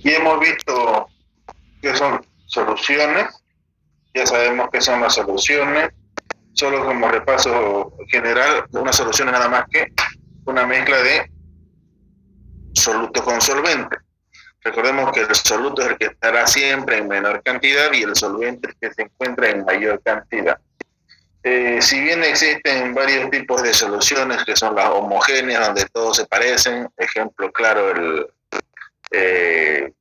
Y hemos visto que son soluciones, ya sabemos que son las soluciones, solo como repaso general, una solución es nada más que una mezcla de soluto con solvente. Recordemos que el soluto es el que estará siempre en menor cantidad y el solvente es el que se encuentra en mayor cantidad. Si bien existen varios tipos de soluciones que son las homogéneas, donde todos se parecen, ejemplo claro, el eh,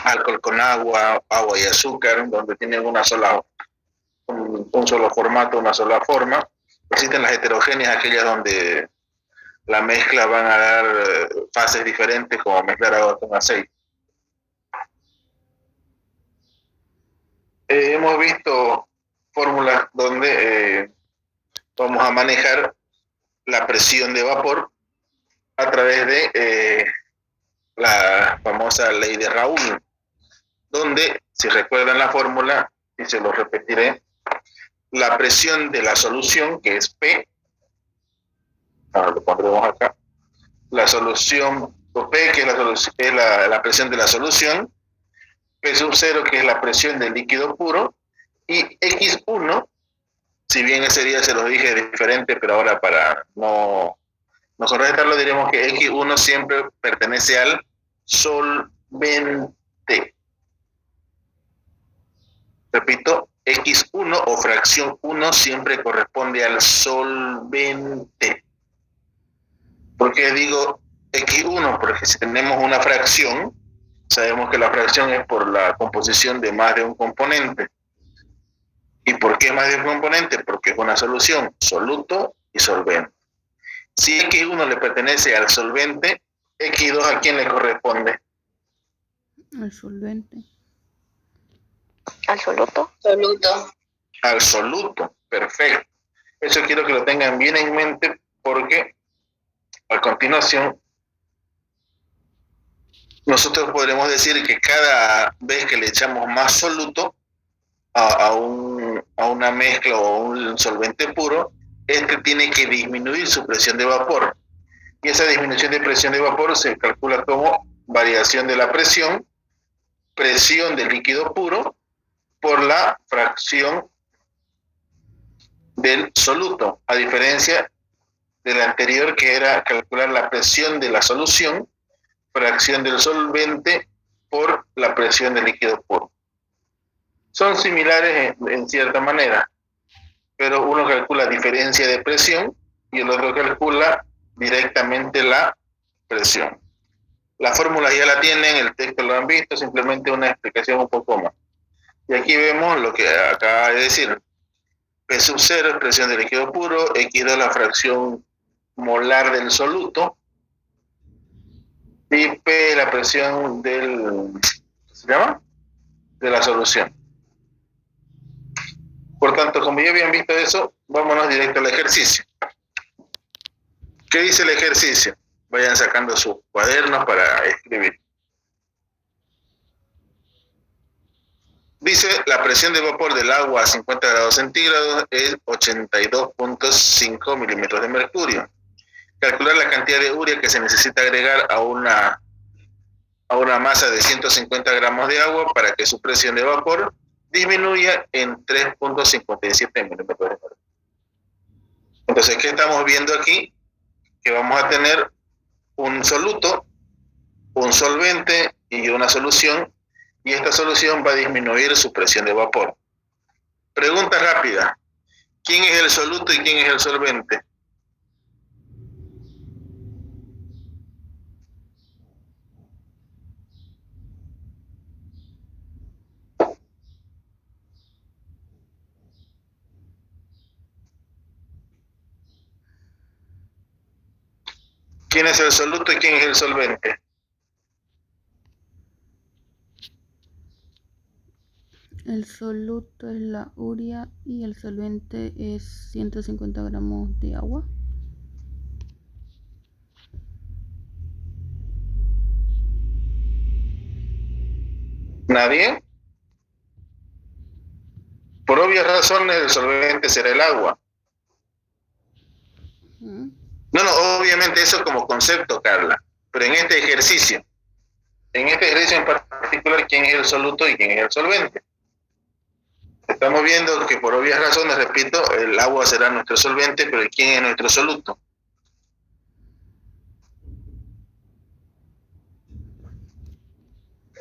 alcohol con agua, agua y azúcar, donde tienen un solo formato, una sola forma. Existen las heterogéneas, aquellas donde la mezcla van a dar fases diferentes, como mezclar agua con aceite. Hemos visto fórmulas donde vamos a manejar la presión de vapor a través de la famosa ley de Raoult, donde, si recuerdan la fórmula, y se lo repetiré, la presión de la solución, que es P, ahora lo pondremos acá, la solución P, que es la presión de la solución, P sub 0, que es la presión del líquido puro, y X1, si bien ese día se lo dije diferente, pero ahora para no correctarlo diremos que X1 siempre pertenece al solvente. Repito, X1 o fracción 1 siempre corresponde al solvente. ¿Por qué digo X1? Porque si tenemos una fracción, sabemos que la fracción es por la composición de más de un componente. ¿Y por qué más de un componente? Porque es una solución, soluto y solvente. Si X1 le pertenece al solvente, X2 ¿a quién le corresponde? Al solvente. ¿Al soluto? Al soluto, perfecto. Eso quiero que lo tengan bien en mente porque a continuación nosotros podremos decir que cada vez que le echamos más soluto a una mezcla o a un solvente puro, este tiene que disminuir su presión de vapor. Y esa disminución de presión de vapor se calcula como variación de la presión del líquido puro por la fracción del soluto, a diferencia del anterior que era calcular la presión de la solución, fracción del solvente por la presión del líquido puro. Son similares en cierta manera, pero uno calcula diferencia de presión y el otro calcula directamente la presión. La fórmula ya la tienen, el texto lo han visto, simplemente una explicación un poco más. Y aquí vemos lo que acaba de decir. P sub 0 es presión del líquido puro, X2 la fracción molar del soluto, y P la presión ¿se llama? De la solución. Por tanto, como ya habían visto eso, vámonos directo al ejercicio. ¿Qué dice el ejercicio? Vayan sacando sus cuadernos para escribir. Dice, la presión de vapor del agua a 50 grados centígrados es 82.5 milímetros de mercurio. Calcular la cantidad de urea que se necesita agregar a una masa de 150 gramos de agua para que su presión de vapor disminuya en 3.57 milímetros de mercurio. Entonces, ¿qué estamos viendo aquí? Que vamos a tener un soluto, un solvente y una solución, y esta solución va a disminuir su presión de vapor. Pregunta rápida: ¿quién es el soluto y quién es el solvente? ¿Quién es el soluto y quién es el solvente? El soluto es la urea y el solvente es 150 gramos de agua. ¿Nadie? Por obvias razones, el solvente será el agua. No, obviamente eso como concepto, Carla, pero en este ejercicio, En este ejercicio en particular, ¿quién es el soluto y quién es el solvente? Estamos viendo que por obvias razones, repito, el agua será nuestro solvente, pero ¿quién es nuestro soluto?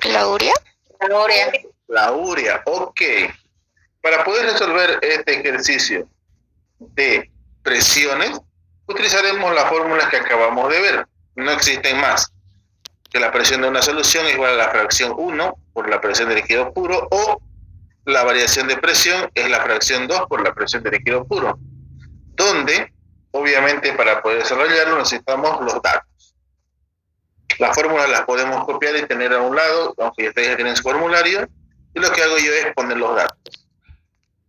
¿La urea? La urea. La urea, ok. Para poder resolver este ejercicio de presiones, utilizaremos las fórmulas que acabamos de ver. No existen más. Que la presión de una solución es igual a la fracción 1 por la presión de líquido puro, o la variación de presión es la fracción 2 por la presión de líquido puro, donde obviamente para poder desarrollarlo necesitamos los datos. Las fórmulas las podemos copiar y tener a un lado, aunque ustedes ya tienen su formulario, y lo que hago yo es poner los datos.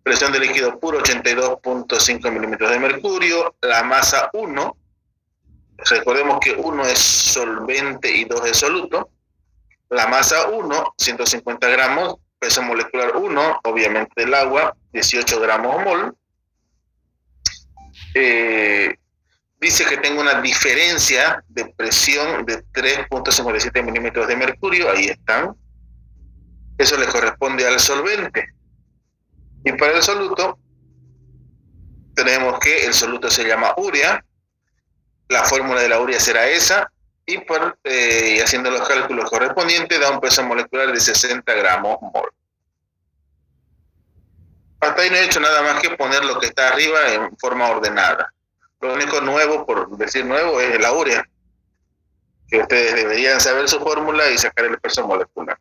Presión de líquido puro 82.5 milímetros de mercurio, la masa 1, recordemos que 1 es solvente y 2 es soluto, la masa 1, 150 gramos, peso molecular 1, obviamente el agua, 18 gramos mol. Dice que tengo una diferencia de presión de 3.57 milímetros de mercurio, ahí están. Eso le corresponde al solvente. Y para el soluto, tenemos que el soluto se llama urea, la fórmula de la urea será esa, y haciendo los cálculos correspondientes da un peso molecular de 60 gramos mol. Hasta ahí no he hecho nada más que poner lo que está arriba en forma ordenada. Lo único nuevo, por decir nuevo, es la urea, que ustedes deberían saber su fórmula y sacar el peso molecular.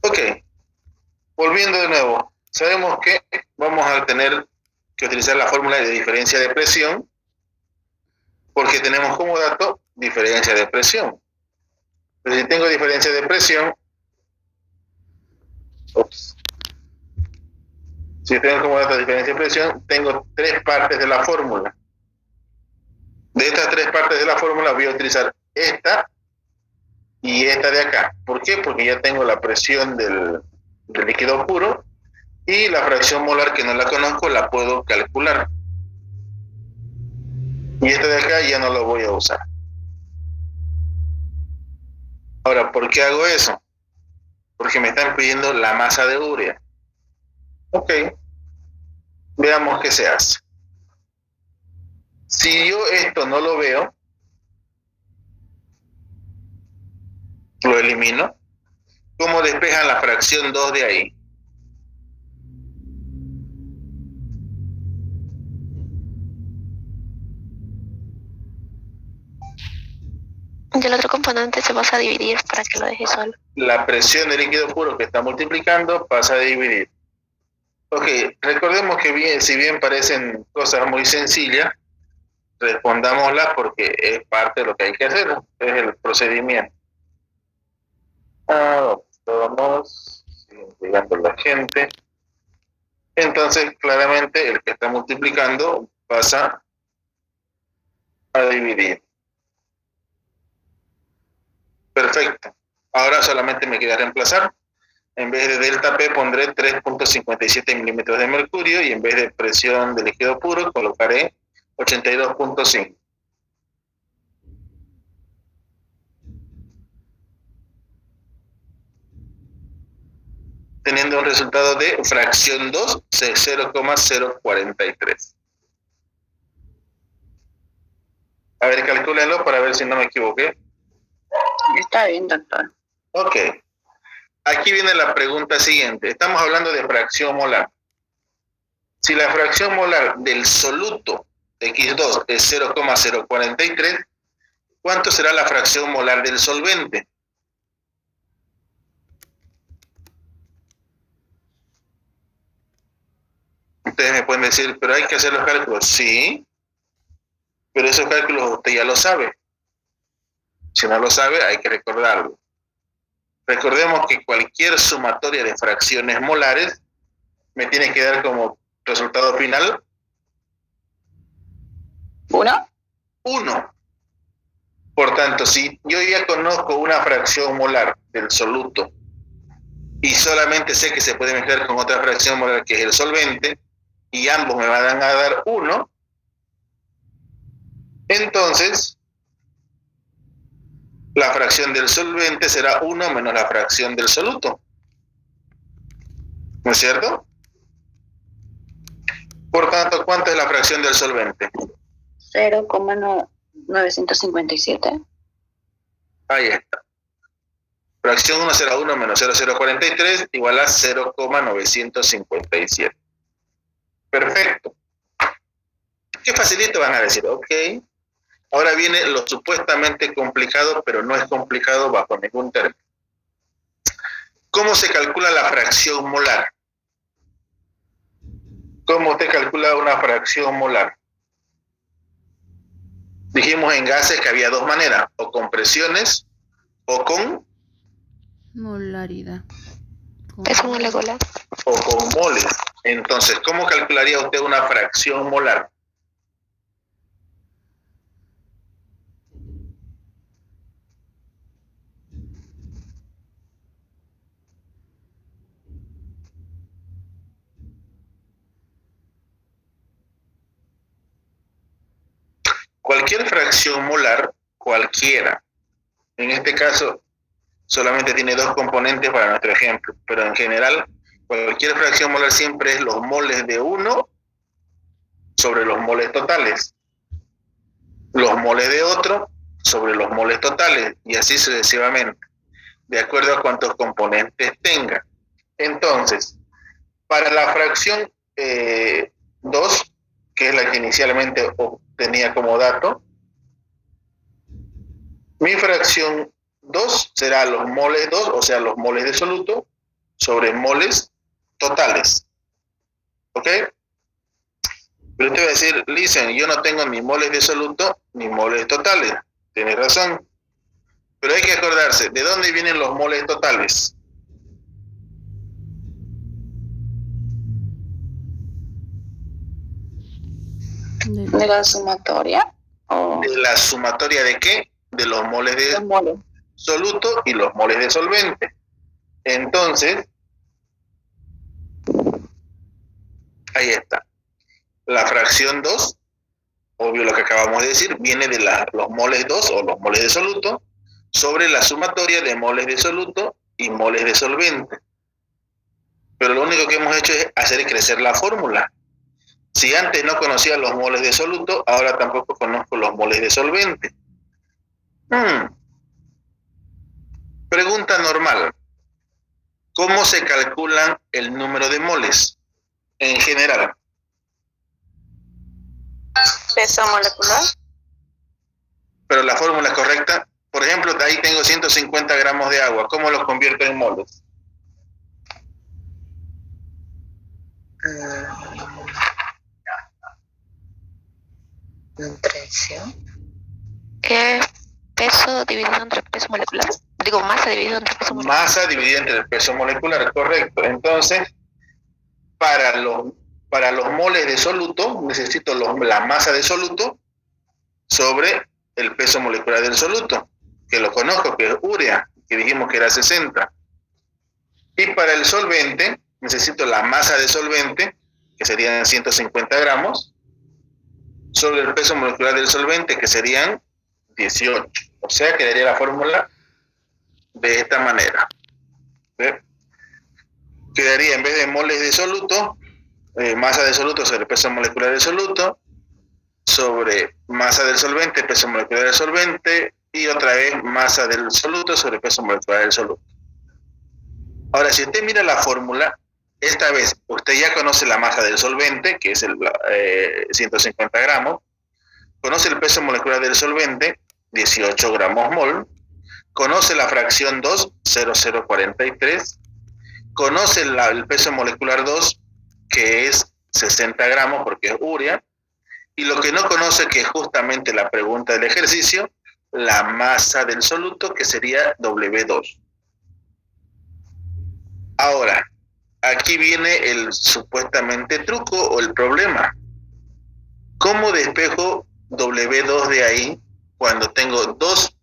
Ok, volviendo de nuevo, sabemos que vamos a tener que utilizar la fórmula de diferencia de presión, porque tenemos como dato diferencia de presión. Pero si tengo diferencia de presión, si tengo como dato diferencia de presión, tengo 3 partes de la fórmula. De estas 3 partes de la fórmula voy a utilizar esta y esta de acá. ¿Por qué? Porque ya tengo la presión del líquido puro y la fracción molar, que no la conozco, la puedo calcular. Y esta de acá ya no lo voy a usar. Ahora, ¿por qué hago eso? Porque me están pidiendo la masa de urea. Ok, veamos qué se hace. Si yo esto no lo veo, lo elimino. ¿Cómo despejan la fracción 2 de ahí? Del otro componente se pasa a dividir para que lo deje solo. La presión del líquido puro que está multiplicando pasa a dividir. Ok, recordemos que bien, si bien parecen cosas muy sencillas, respondámoslas porque es parte de lo que hay que hacer, es el procedimiento. Vamos, sigue llegando la gente. Entonces, claramente, el que está multiplicando pasa a dividir. Perfecto. Ahora solamente me queda reemplazar. En vez de delta P pondré 3.57 milímetros de mercurio y en vez de presión de líquido puro colocaré 82.5. Teniendo un resultado de fracción 2 de 0,043. A ver, calcúlenlo para ver si no me equivoqué. Está bien, doctor. Ok. Aquí viene la pregunta siguiente. Estamos hablando de fracción molar. Si la fracción molar del soluto X2 es 0,043, ¿cuánto será la fracción molar del solvente? Ustedes me pueden decir, pero hay que hacer los cálculos. Sí, pero esos cálculos usted ya lo sabe. Si no lo sabe, hay que recordarlo. Recordemos que cualquier sumatoria de fracciones molares me tiene que dar como resultado final 1. Por tanto, si yo ya conozco una fracción molar del soluto y solamente sé que se puede mezclar con otra fracción molar que es el solvente, y ambos me van a dar 1, entonces la fracción del solvente será 1 menos la fracción del soluto. ¿No es cierto? Por tanto, ¿cuánto es la fracción del solvente? 0,957. Ahí está. Fracción 1 será 1 menos 0,043 igual a 0,957. Perfecto. Qué facilito van a decir, ok. Ahora viene lo supuestamente complicado, pero no es complicado bajo ningún término. ¿Cómo se calcula la fracción molar? ¿Cómo usted calcula una fracción molar? Dijimos en gases que había dos maneras, o con presiones o con Molaridad. Peso molecular. o con moles. Entonces, ¿cómo calcularía usted una fracción molar? Cualquier fracción molar, cualquiera, en este caso solamente tiene dos componentes para nuestro ejemplo, pero en general cualquier fracción molar siempre es los moles de uno sobre los moles totales, los moles de otro sobre los moles totales, y así sucesivamente, de acuerdo a cuántos componentes tenga. Entonces, para la fracción 2, que es la que inicialmente obtenía como dato, mi fracción 2 será los moles 2, o sea, los moles de soluto, sobre moles totales. ¿Ok? Pero usted va a decir, listen, yo no tengo ni moles de soluto ni moles totales. Tiene razón. Pero hay que acordarse, ¿de dónde vienen los moles totales? ¿De la sumatoria? ¿O ¿De la sumatoria de qué? De los moles de los moles? soluto y los moles de solvente. Entonces, ahí está. La fracción 2, obvio lo que acabamos de decir, viene de los moles 2 o los moles de soluto sobre la sumatoria de moles de soluto y moles de solvente. Pero lo único que hemos hecho es hacer crecer la fórmula. Si antes no conocía los moles de soluto, ahora tampoco conozco los moles de solvente. Pregunta normal. ¿Cómo se calculan el número de moles en general? Peso molecular. Pero la fórmula es correcta. Por ejemplo, de ahí tengo 150 gramos de agua. ¿Cómo los convierto en moles? Nutrición. Peso dividido entre peso molecular. Digo, masa dividido entre peso molecular. Masa dividida entre el peso molecular, correcto. Entonces, para los moles de soluto, necesito la masa de soluto sobre el peso molecular del soluto, que lo conozco, que es urea, que dijimos que era 60. Y para el solvente, necesito la masa de solvente, que serían 150 gramos, sobre el peso molecular del solvente, que serían 18. O sea, quedaría la fórmula de esta manera. ¿Ve? Quedaría, en vez de moles de soluto, masa de soluto sobre peso molecular del soluto, sobre masa del solvente, peso molecular del solvente, y otra vez masa del soluto sobre peso molecular del soluto. Ahora, si usted mira la fórmula, esta vez usted ya conoce la masa del solvente, que es el 150 gramos, conoce el peso molecular del solvente, 18 gramos mol, conoce la fracción 2, 0,043, conoce el peso molecular 2, que es 60 gramos porque es urea, y lo que no conoce, que es justamente la pregunta del ejercicio, la masa del soluto, que sería W2. Ahora, aquí viene el supuestamente truco o el problema. ¿Cómo despejo W2 de ahí cuando tengo 2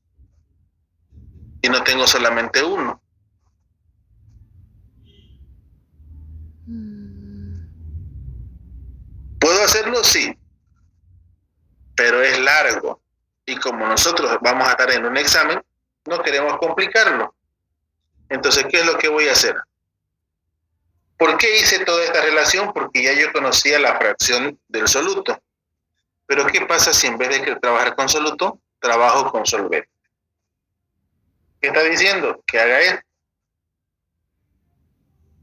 y no tengo solamente 1? ¿Puedo hacerlo? Sí, pero es largo. Y como nosotros vamos a estar en un examen, no queremos complicarlo. Entonces, ¿qué es lo que voy a hacer? ¿Por qué hice toda esta relación? Porque ya yo conocía la fracción del soluto. Pero ¿qué pasa si en vez de trabajar con soluto, trabajo con solvente? ¿Qué está diciendo? Que haga esto.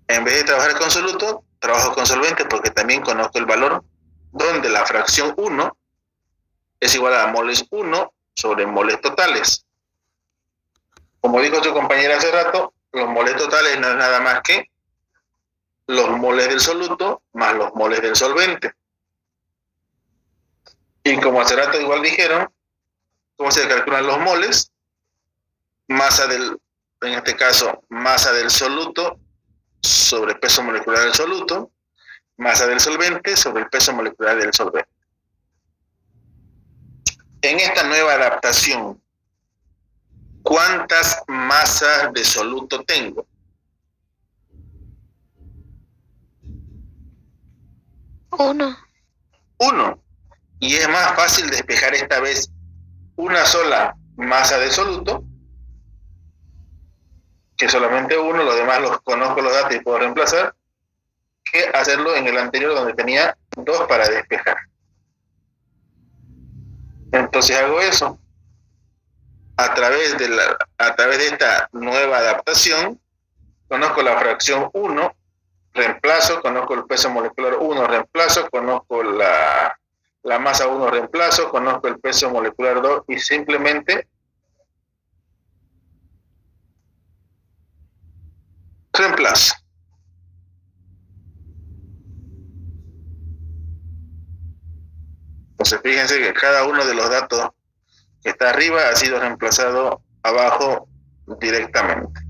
En vez de trabajar con soluto, trabajo con solvente porque también conozco el valor donde la fracción 1 es igual a moles 1 sobre moles totales. Como dijo su compañera hace rato, los moles totales no es nada más que los moles del soluto más los moles del solvente. Y como hace rato igual dijeron, ¿cómo se calculan los moles? Masa del, en este caso, masa del soluto sobre peso molecular del soluto, masa del solvente sobre el peso molecular del solvente. En esta nueva adaptación, ¿cuántas masas de soluto tengo? 1. 1. Y es más fácil despejar esta vez una sola masa de soluto, que solamente 1, los demás los conozco los datos y puedo reemplazar, que hacerlo en el anterior donde tenía 2 para despejar. Entonces hago eso. A través de esta nueva adaptación, conozco la fracción 1, reemplazo, conozco el peso molecular 1, reemplazo, conozco la masa 1, reemplazo, conozco el peso molecular 2 y simplemente reemplazo. Entonces fíjense que cada uno de los datos que está arriba ha sido reemplazado abajo directamente.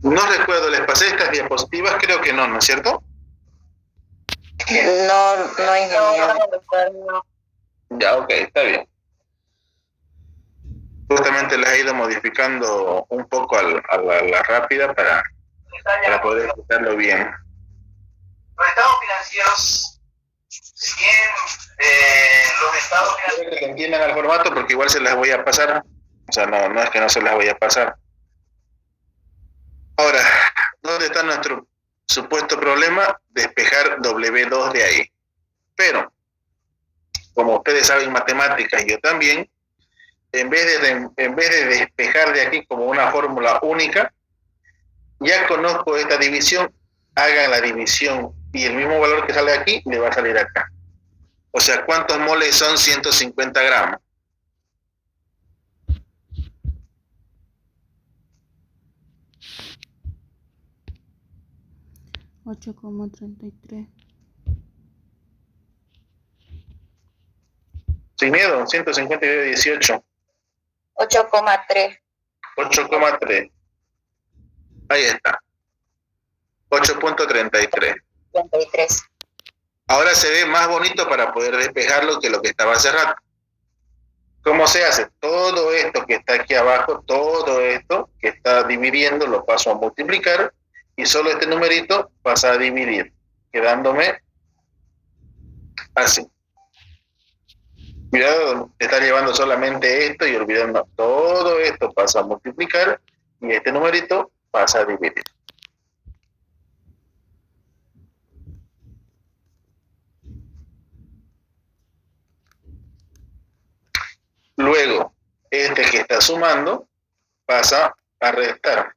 No recuerdo, ¿les pasé estas diapositivas? Creo que no, ¿no es cierto? No, ingeniero. Ya, ok, está bien. Justamente las he ido modificando un poco a la rápida para poder explicarlo bien. Los estados financieros, si bien los estados Quiero que le entiendan al formato porque igual se las voy a pasar. O sea, no es que no se las voy a pasar. Ahora, ¿dónde está nuestro supuesto problema? Despejar W2 de ahí. Pero, como ustedes saben matemáticas y yo también, en vez de despejar de aquí como una fórmula única, ya conozco esta división, hagan la división y el mismo valor que sale aquí le va a salir acá. O sea, ¿cuántos moles son 150 gramos? $8,33. Sin miedo, 150 y 18. 8,3. 8,3. Ahí está. 8.33. 33. Ahora se ve más bonito para poder despejarlo que lo que estaba hace rato. ¿Cómo se hace? Todo esto que está aquí abajo, todo esto que está dividiendo, lo paso a multiplicar y solo este numerito pasa a dividir, quedándome así. Cuidado, te está llevando solamente esto y olvidando todo esto pasa a multiplicar y este numerito pasa a dividir. Luego, este que está sumando pasa a restar.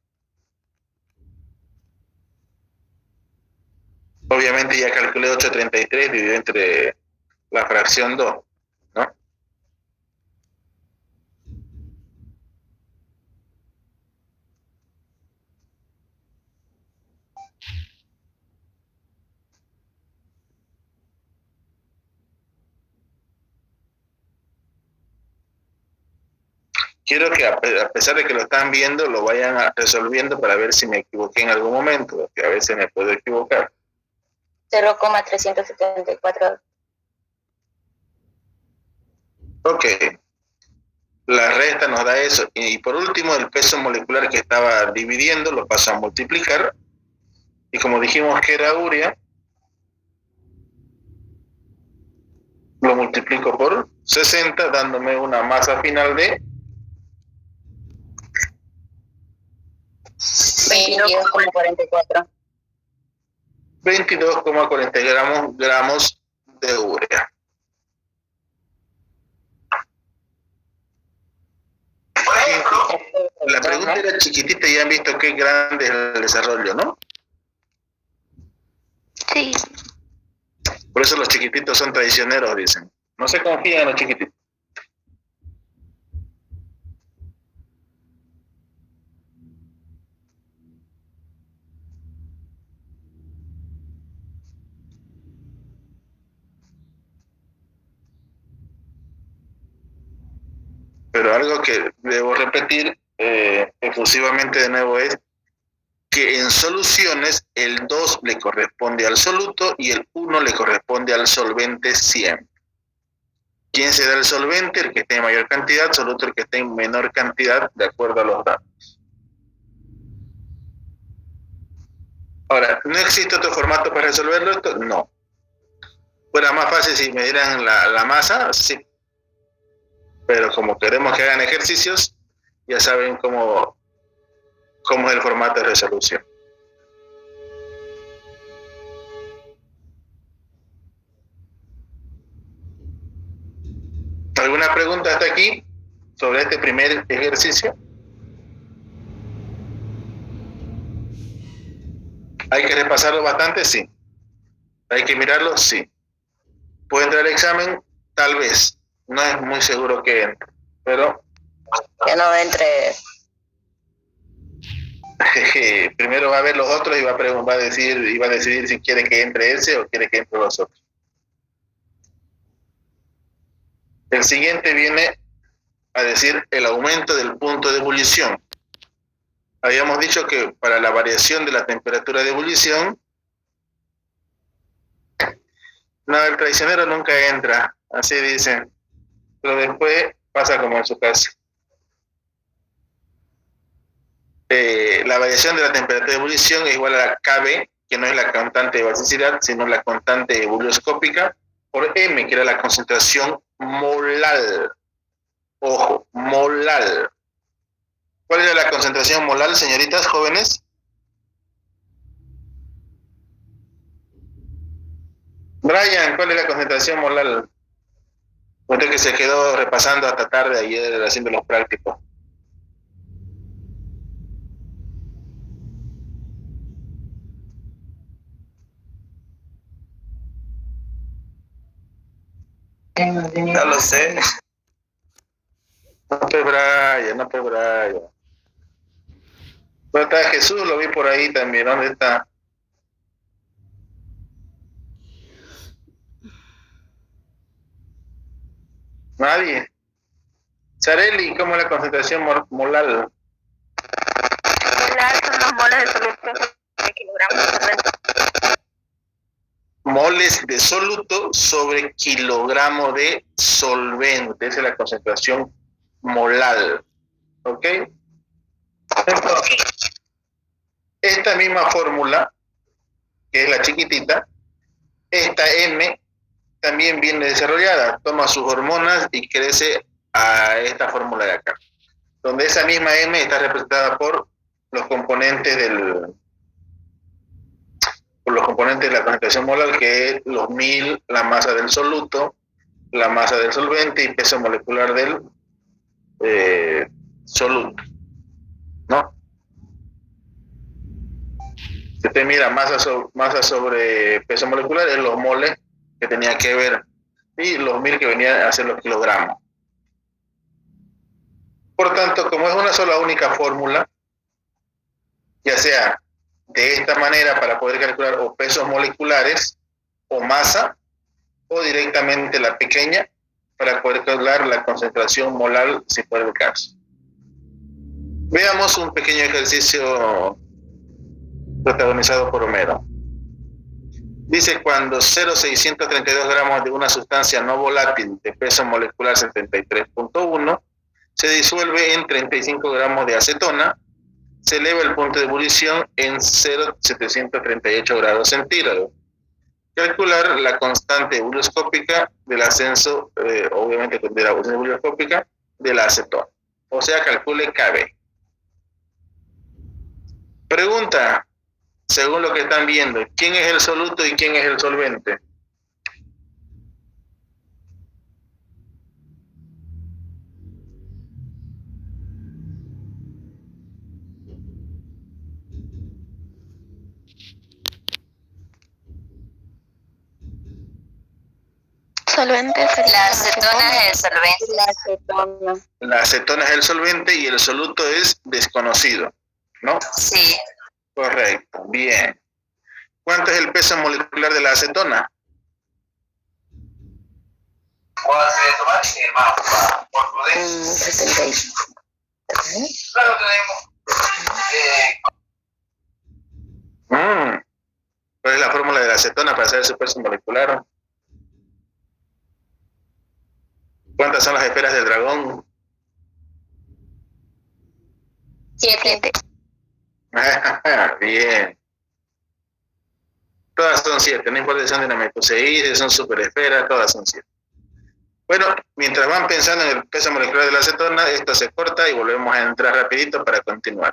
Obviamente ya calculé 8.33 dividido entre la fracción 2, ¿no? Quiero que a pesar de que lo están viendo, lo vayan resolviendo para ver si me equivoqué en algún momento, porque a veces me puedo equivocar. 0,374. Ok. la resta nos da eso. Y por último, el peso molecular que estaba dividiendo lo paso a multiplicar. Y como dijimos que era urea, lo multiplico por 60, dándome una masa final de 22,44. 22,40 gramos de urea. Por ejemplo, La pregunta era chiquitita y han visto qué grande es el desarrollo, ¿no? Sí. Por eso los chiquititos son traicioneros, dicen. No se confían en los chiquititos. Pero algo que debo repetir efusivamente de nuevo es que en soluciones el 2 le corresponde al soluto y el 1 le corresponde al solvente siempre. ¿Quién se da el solvente? El que esté en mayor cantidad, soluto el que esté en menor cantidad, de acuerdo a los datos. Ahora, ¿no existe otro formato para resolverlo esto? No. ¿Fuera más fácil si me dieran la masa? Sí. Pero como queremos que hagan ejercicios, ya saben cómo es el formato de resolución. ¿Alguna pregunta hasta aquí sobre este primer ejercicio? ¿Hay que repasarlo bastante? Sí. ¿Hay que mirarlo? Sí. ¿Puede entrar al examen? Tal vez. No es muy seguro que entre, pero Que no entre. primero va a ver los otros y va a decidir si quiere que entre ese o quiere que entre los otros. El siguiente viene a decir el aumento del punto de ebullición. Habíamos dicho que para la variación de la temperatura de ebullición, no, el traicionero nunca entra, así dicen, pero después pasa como en su caso. La variación de la temperatura de ebullición es igual a la KB, que no es la constante de basicidad, sino la constante ebullioscópica, por M, que era la concentración molal. Ojo, molal. ¿Cuál era la concentración molal, señoritas jóvenes? Brian, ¿cuál es la concentración molal? Usted que se quedó repasando hasta tarde ayer haciendo los prácticos. no lo sé. No te Brian, no te Brian. ¿Dónde está Jesús? Lo vi por ahí también. ¿Dónde está? Nadie. Sareli, ¿cómo es la concentración molal? Molar son los moles de soluto de kilogramos de solvente. Moles de soluto sobre kilogramo de solvente. Esa es la concentración molal. ¿Ok? Entonces, esta misma fórmula, que es la chiquitita, esta M también viene desarrollada. Toma sus hormonas y crece a esta fórmula de acá, donde esa misma M está representada por los componentes de la concentración molar, que es los 1000, la masa del soluto, la masa del solvente y peso molecular del soluto, ¿no? Si usted mira masa sobre peso molecular, es los moles que tenía que ver y los 1000 que venían a ser los kilogramos. Por tanto, como es una sola única fórmula, ya sea de esta manera para poder calcular o pesos moleculares o masa, o directamente la pequeña para poder calcular la concentración molar si fuera el caso. Veamos un pequeño ejercicio protagonizado por Homero. Dice, cuando 0,632 gramos de una sustancia no volátil de peso molecular 73.1 se disuelve en 35 gramos de acetona, se eleva el punto de ebullición en 0,738 grados centígrados. Calcular la constante ebullioscópica del ascenso, obviamente de la ebullioscópica de la acetona. O sea, calcule KB. Pregunta, según lo que están viendo, ¿quién es el soluto y quién es el solvente? Solvente sería La acetona es el solvente. La acetona. La acetona es el solvente y el soluto es desconocido, ¿no? Sí. Correcto, bien. ¿Cuánto es el peso molecular de la acetona? ¿Cuál se debe tomar? Hermano, por prudencia. 70. Claro, tenemos. ¿Cuál es la fórmula de la acetona para saber su peso molecular? ¿Cuántas son las esferas del dragón? 7. Bien. Todas son 7, no importa si son dinamitoseídes, son superesferas, todas son 7. Bueno, mientras van pensando en el peso molecular de la acetona, esto se corta y volvemos a entrar rapidito para continuar.